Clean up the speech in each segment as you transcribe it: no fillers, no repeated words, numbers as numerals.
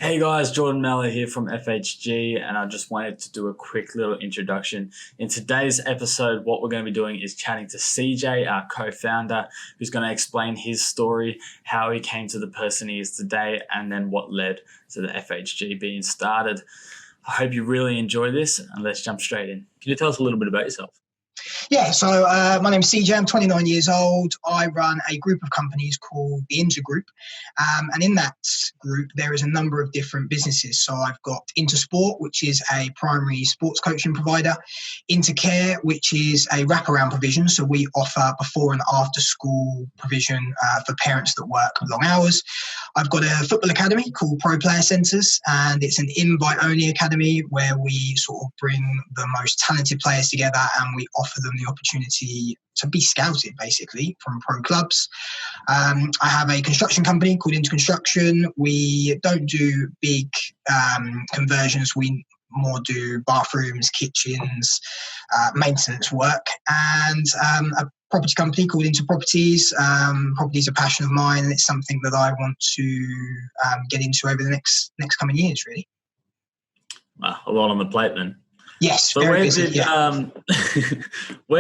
Hey guys, Jordan Miller here from FHG, and I just wanted to do a quick little introduction. In today's episode, what we're going to be doing is chatting to CJ, our co founder, who's going to explain his story, how he came to the person he is today, and then what led to the FHG being started. I hope you really enjoy this, and let's jump straight in. Can you tell us a little bit about yourself? Yeah, so my name's CJ. I'm 29 years old. I run a group of companies called the Intergroup. And in that group, there is a number of different businesses. So I've got Intersport, which is a primary sports coaching provider, Intercare, which is a wraparound provision. So we offer before and after school provision for parents that work long hours. I've got a football academy called Pro Player Centres, and it's an invite-only academy where we sort of bring the most talented players together and we offer them the opportunity to be scouted basically from pro clubs. I have a construction company called Into Construction. We don't do big conversions. We more do bathrooms, kitchens, maintenance work, and a property company called Into Properties. Property is a passion of mine, and it's something that I want to get into over the next coming years, really. Wow, a lot on the plate then. Yes. So where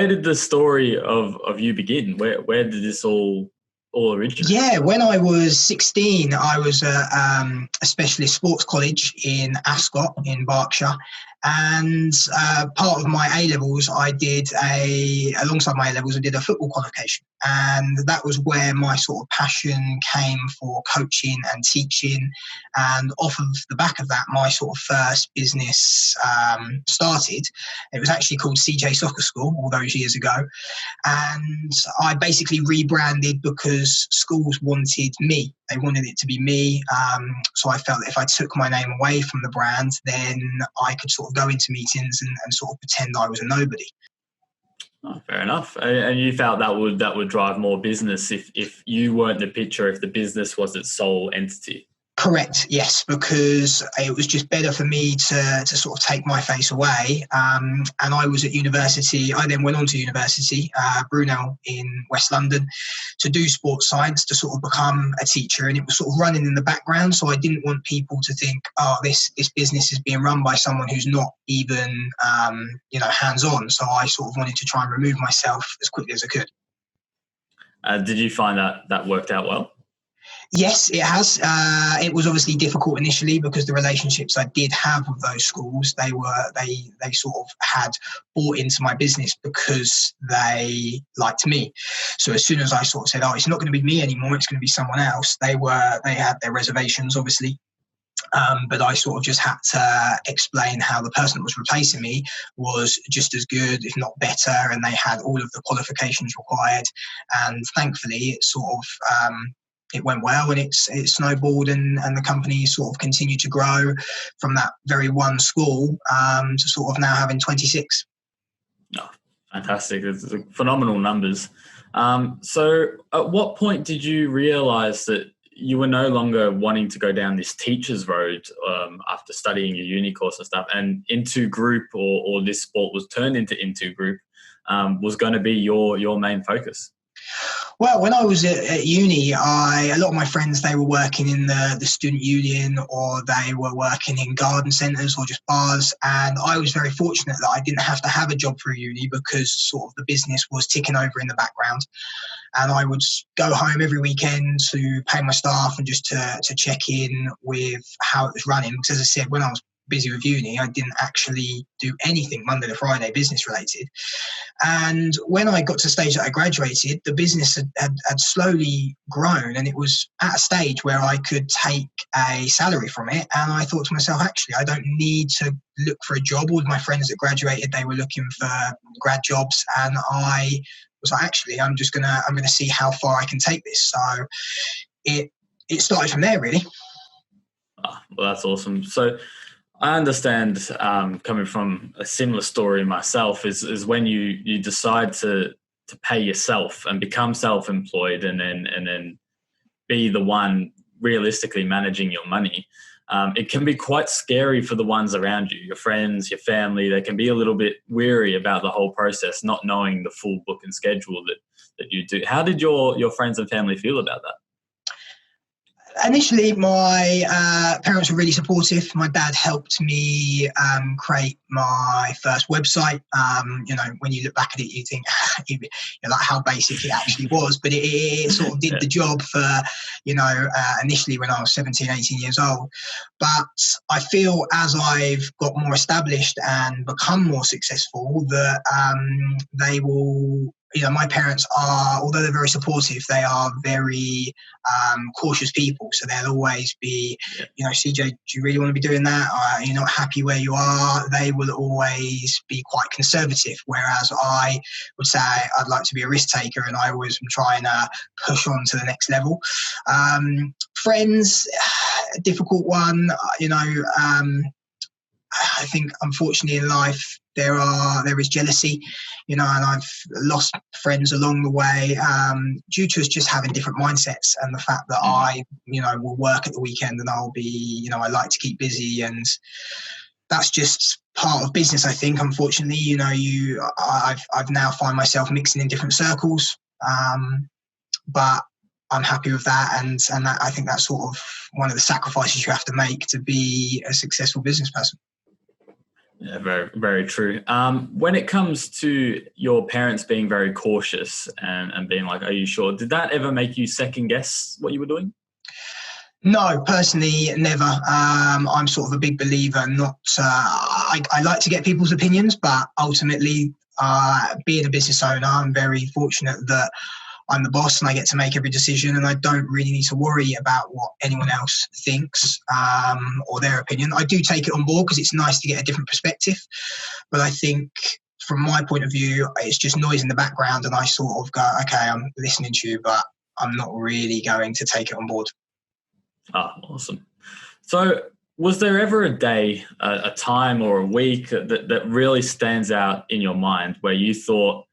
did the story of you begin? Where did this all originate? Yeah, when I was 16, I was at a specialist sports college in Ascot in Berkshire. And part of my A-levels, alongside my A-levels, I did a football qualification. And that was where my sort of passion came for coaching and teaching. And off of the back of that, my sort of first business started. It was actually called CJ Soccer School all those years ago. And I basically rebranded because schools wanted me. They wanted it to be me. So I felt that if I took my name away from the brand, then I could sort of go into meetings and sort of pretend I was a nobody. Oh, fair enough. And you felt that would drive more business if you weren't the picture, if the business was its sole entity. Correct, yes, because it was just better for me to sort of take my face away. And I was at university. I then went on to university, Brunel in West London, to do sports science, to sort of become a teacher. And it was sort of running in the background. So I didn't want people to think, oh, this business is being run by someone who's not even, hands-on. So I sort of wanted to try and remove myself as quickly as I could. Did you find that worked out well? Yes, it has. It was obviously difficult initially because the relationships I did have with those schools, they sort of had bought into my business because they liked me. So as soon as I sort of said, "Oh, it's not going to be me anymore; it's going to be someone else," they had their reservations, obviously. But I sort of just had to explain how the person that was replacing me was just as good, if not better, and they had all of the qualifications required. And thankfully, it went well, and it snowballed, and the company sort of continued to grow from that very one school to sort of now having 26. Oh, fantastic. It's phenomenal numbers. So at what point did you realise that you were no longer wanting to go down this teacher's road after studying your uni course and stuff, and Into Group or this sport was turned into Into Group was going to be your main focus? Well, when I was at uni, a lot of my friends, they were working in the student union, or they were working in garden centres or just bars. And I was very fortunate that I didn't have to have a job through uni because sort of the business was ticking over in the background. And I would go home every weekend to pay my staff and just to check in with how it was running. Because as I said, when I was busy with uni, I didn't actually do anything Monday to Friday business related. And when I got to the stage that I graduated, the business had slowly grown, and it was at a stage where I could take a salary from it. And I thought to myself, actually, I don't need to look for a job. All of my friends that graduated, they were looking for grad jobs, and I was like, actually, I'm gonna see how far I can take this. So it started from there, really. Oh, well, that's awesome. So I understand, coming from a similar story myself, is when you decide to pay yourself and become self-employed, and then be the one realistically managing your money. It can be quite scary for the ones around you, your friends, your family. They can be a little bit weary about the whole process, not knowing the full book and schedule that you do. How did your friends and family feel about that? Initially, my parents were really supportive. My dad helped me create my first website. When you look back at it, you think like how basic it actually was, but it sort of did the job for, initially when I was 17, 18 years old. But I feel as I've got more established and become more successful that they will, my parents are, although they're very supportive, they are very cautious people. So they'll always be, CJ, do you really want to be doing that? You're not happy where you are? They will always be quite conservative. Whereas I would say I'd like to be a risk taker, and I always am trying to push on to the next level. Friends, a difficult one. I think unfortunately in life there is jealousy, and I've lost friends along the way due to us just having different mindsets, and the fact that I will work at the weekend and I'll be, I like to keep busy, and that's just part of business. I think unfortunately, I've now find myself mixing in different circles, but I'm happy with that, and that, I think that's sort of one of the sacrifices you have to make to be a successful business person. Yeah, very, very true. When it comes to your parents being very cautious and being like, are you sure? Did that ever make you second guess what you were doing? No, personally, never. I'm sort of a big believer. I like to get people's opinions, but ultimately, being a business owner, I'm very fortunate that I'm the boss and I get to make every decision, and I don't really need to worry about what anyone else thinks or their opinion. I do take it on board because it's nice to get a different perspective, but I think from my point of view, it's just noise in the background, and I sort of go, okay, I'm listening to you, but I'm not really going to take it on board. Ah, awesome. So was there ever a day, a time or a week that really stands out in your mind where you thought,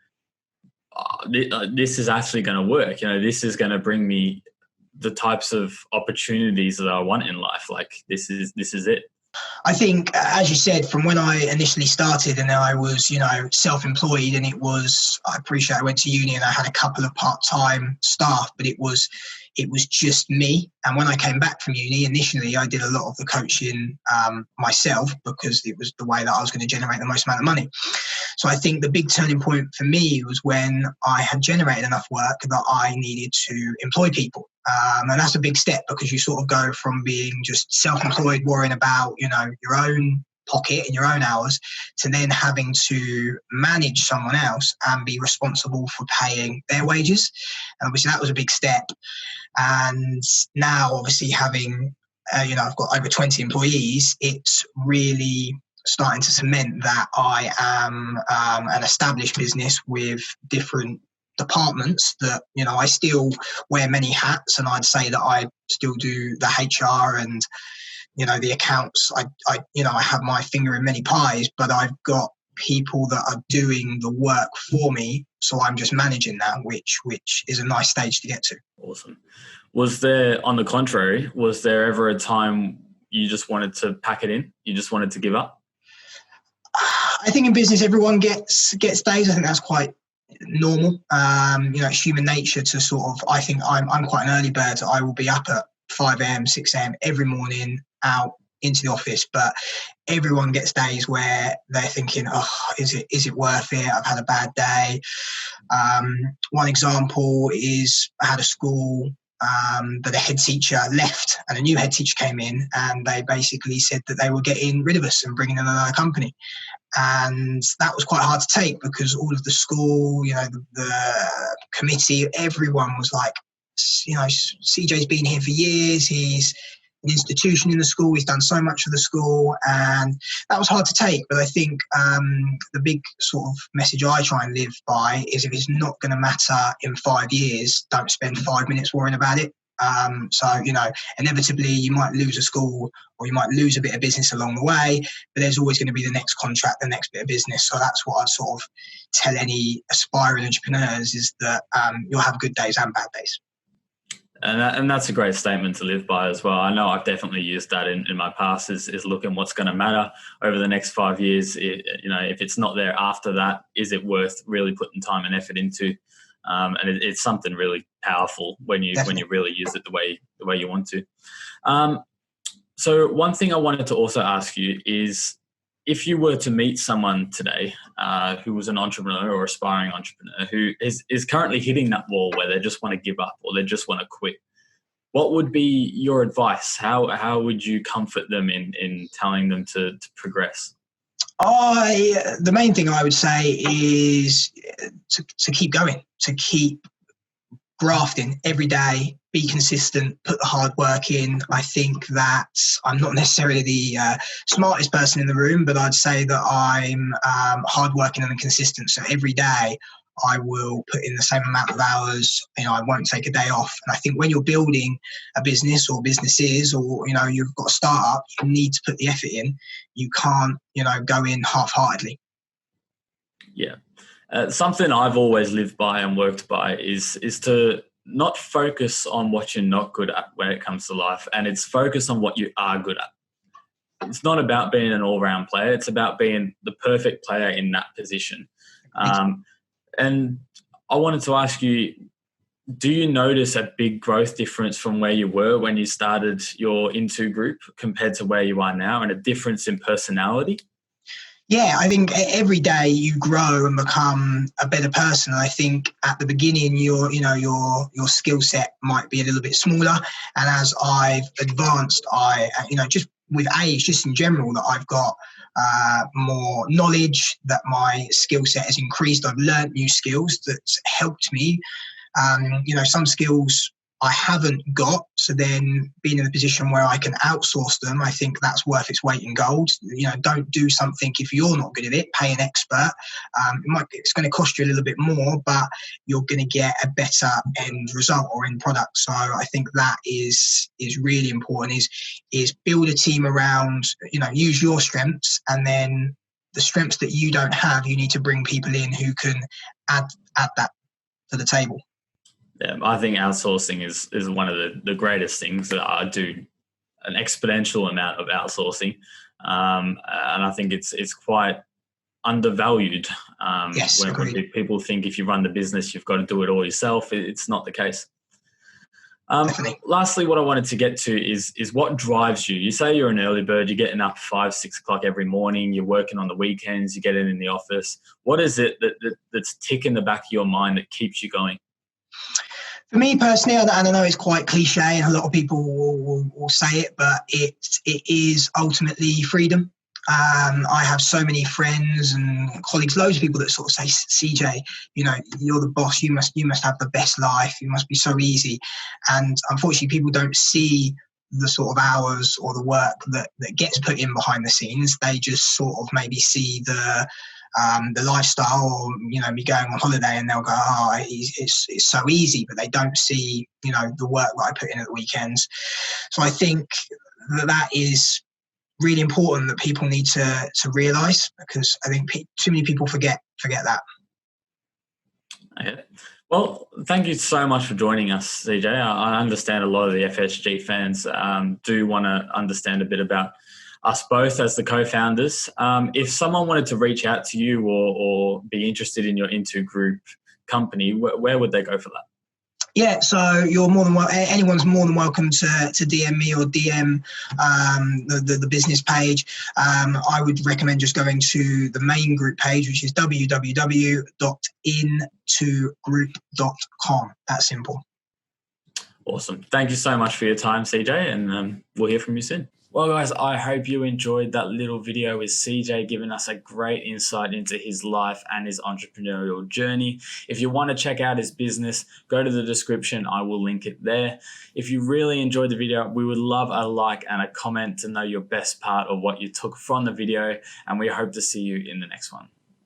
this is actually going to work? This is going to bring me the types of opportunities that I want in life. Like this is it. I think, as you said, from when I initially started and I was, self-employed, and I appreciate I went to uni and I had a couple of part-time staff, but it was just me. And when I came back from uni, initially I did a lot of the coaching myself because it was the way that I was going to generate the most amount of money. So I think the big turning point for me was when I had generated enough work that I needed to employ people. And that's a big step because you sort of go from being just self-employed, worrying about, your own pocket and your own hours, to then having to manage someone else and be responsible for paying their wages. And obviously that was a big step. And now obviously having, I've got over 20 employees, it's really starting to cement that I am an established business with different departments that, I still wear many hats, and I'd say that I still do the HR and, the accounts. I have my finger in many pies, but I've got people that are doing the work for me. So I'm just managing that, which is a nice stage to get to. Awesome. Was there, on the contrary, was there ever a time you just wanted to pack it in? You just wanted to give up? I think in business, everyone gets days. I think that's quite normal. It's human nature to sort of, I think I'm quite an early bird. I will be up at 5 a.m., 6 a.m. every morning out into the office, but everyone gets days where they're thinking, oh, is it worth it? I've had a bad day. One example is I had a school but the head teacher left and a new head teacher came in, and they basically said that they were getting rid of us and bringing in another company. And that was quite hard to take because all of the school, the committee, everyone was like, CJ's been here for years. He's an institution in the school. He's done so much for the school, and that was hard to take. But I think the big sort of message I try and live by is if it's not going to matter in 5 years, don't spend 5 minutes worrying about it. So, inevitably you might lose a school or you might lose a bit of business along the way, but there's always going to be the next contract, the next bit of business. So that's what I sort of tell any aspiring entrepreneurs is that you'll have good days and bad days. And that's a great statement to live by as well. I know I've definitely used that in my past is looking what's going to matter over the next 5 years. If it's not there after that, is it worth really putting time and effort into? And it's something really powerful when you Definitely. really use it the way you want to. So one thing I wanted to also ask you is, if you were to meet someone today who was an entrepreneur or aspiring entrepreneur who is currently hitting that wall where they just want to give up or they just want to quit, what would be your advice? How would you comfort them in telling them to progress? The main thing I would say is to keep going, to keep grafting every day, be consistent, put the hard work in. I think that I'm not necessarily the smartest person in the room, but I'd say that I'm hardworking and consistent. So every day I will put in the same amount of hours. I won't take a day off. And I think when you're building a business or businesses, or you've got a startup, you need to put the effort in. You can't go in half-heartedly. Yeah. Something I've always lived by and worked by is to not focus on what you're not good at when it comes to life, and it's focus on what you are good at. It's not about being an all-round player. It's about being the perfect player in that position. And I wanted to ask you, do you notice a big growth difference from where you were when you started your Into group compared to where you are now, and a difference in personality? Yeah, I think every day you grow and become a better person. I think at the beginning, your skill set might be a little bit smaller, and as I've advanced, just with age, just in general, that I've got more knowledge, that my skill set has increased. I've learned new skills that's helped me. Some skills I haven't got, so then being in a position where I can outsource them, I think that's worth its weight in gold. Don't do something if you're not good at it. Pay an expert. It's going to cost you a little bit more, but you're going to get a better end result or end product. So I think that is really important. Is build a team around. Use your strengths, and then the strengths that you don't have, you need to bring people in who can add that to the table. Yeah, I think outsourcing is one of the greatest things. That I do an exponential amount of outsourcing, and I think it's quite undervalued. Yes, when people think if you run the business, you've got to do it all yourself. It's not the case. Definitely. Lastly, what I wanted to get to is what drives you. You say you're an early bird. You're getting up 5, 6 o'clock every morning. You're working on the weekends. You get in the office. What is it that's ticking the back of your mind that keeps you going? For me personally, and I know it's quite cliche and a lot of people will say it, but it is ultimately freedom. I have so many friends and colleagues, loads of people that sort of say, CJ, you're the boss. You must have the best life. You must be so easy. And unfortunately, people don't see the sort of hours or the work that gets put in behind the scenes. They just sort of maybe see the lifestyle, or me going on holiday, and they'll go, it's so easy, but they don't see the work that I put in at the weekends. So I think that is really important, that people need to realise, because I think too many people forget that. Okay. Well, thank you so much for joining us, CJ. I understand a lot of the FSG fans do want to understand a bit about us both as the co-founders. If someone wanted to reach out to you or be interested in your Into group company, where would they go for that? Yeah, so you're more than anyone's more than welcome to DM me or DM the business page. I would recommend just going to the main group page, which is www.intogroup.com. That's simple. Awesome. Thank you so much for your time, CJ, and we'll hear from you soon. Well, guys, I hope you enjoyed that little video with CJ giving us a great insight into his life and his entrepreneurial journey. If you want to check out his business, go to the description. I will link it there. If you really enjoyed the video, we would love a like and a comment to know your best part of what you took from the video, and we hope to see you in the next one.